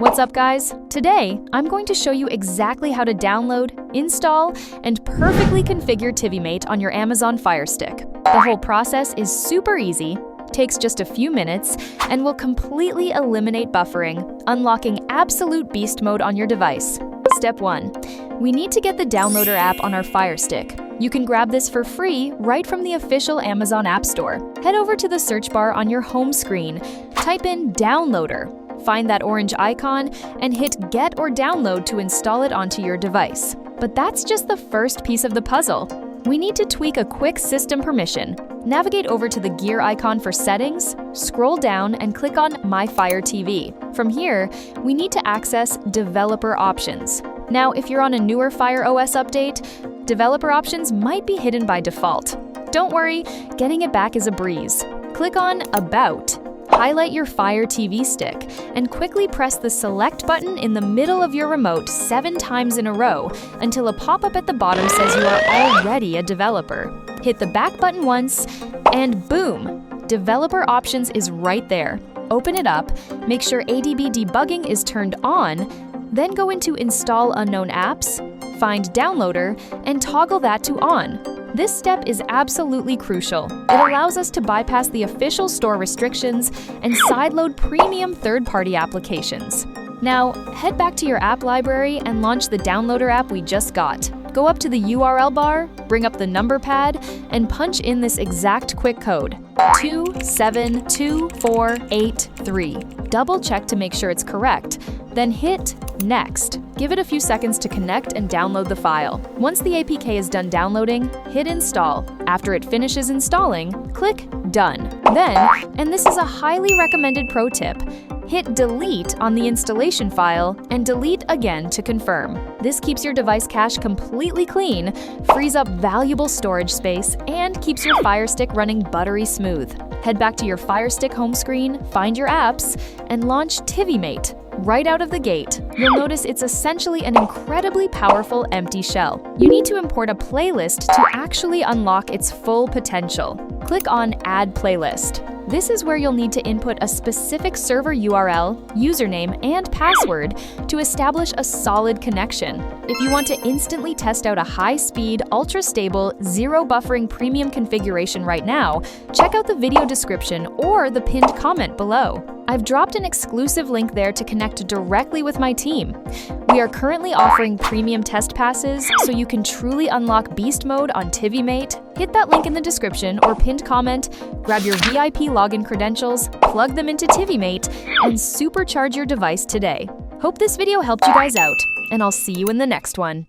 What's up, guys? Today, I'm going to show you exactly how to download, install, and perfectly configure TiviMate on your Amazon Firestick. The whole process is super easy, takes just a few minutes, and will completely eliminate buffering, unlocking absolute beast mode on your device. Step 1. We need to get the downloader app on our Firestick. You can grab this for free right from the official Amazon App Store. Head over to the search bar on your home screen, type in Downloader, find that orange icon, and hit Get or Download to install it onto your device. But that's just the first piece of the puzzle. We need to tweak a quick system permission. Navigate over to the gear icon for settings, scroll down, and click on My Fire TV. From here, we need to access Developer Options. Now, if you're on a newer Fire OS update, Developer Options might be hidden by default. Don't worry, getting it back is a breeze. Click on About, highlight your Fire TV stick, and quickly press the Select button in the middle of your remote 7 times in a row until a pop-up at the bottom says you are already a developer. Hit the back button once, and boom! Developer Options is right there. Open it up, make sure ADB Debugging is turned on, then go into Install Unknown Apps, find Downloader, and toggle that to On. This step is absolutely crucial. It allows us to bypass the official store restrictions and sideload premium third-party applications. Now, head back to your app library and launch the Downloader app we just got. Go up to the URL bar, bring up the number pad, and punch in this exact quick code, 272483. Double-check to make sure it's correct, then hit Next. Give it a few seconds to connect and download the file. Once the APK is done downloading, hit Install. After it finishes installing, click Done. Then, and this is a highly recommended pro tip, hit Delete on the installation file and delete again to confirm. This keeps your device cache completely clean, frees up valuable storage space, and keeps your Fire Stick running buttery smooth. Head back to your Fire Stick home screen, find your apps, and launch TiviMate. Right out of the gate, you'll notice it's essentially an incredibly powerful empty shell. You need to import a playlist to actually unlock its full potential. Click on Add Playlist. This is where you'll need to input a specific server URL, username, and password to establish a solid connection. If you want to instantly test out a high-speed, ultra-stable, zero-buffering premium configuration right now, check out the video description or the pinned comment below. I've dropped an exclusive link there to connect directly with my team. We are currently offering premium test passes, so you can truly unlock beast mode on TiviMate. Hit that link in the description or pinned comment, grab your VIP login credentials, plug them into TiviMate, and supercharge your device today. Hope this video helped you guys out, and I'll see you in the next one.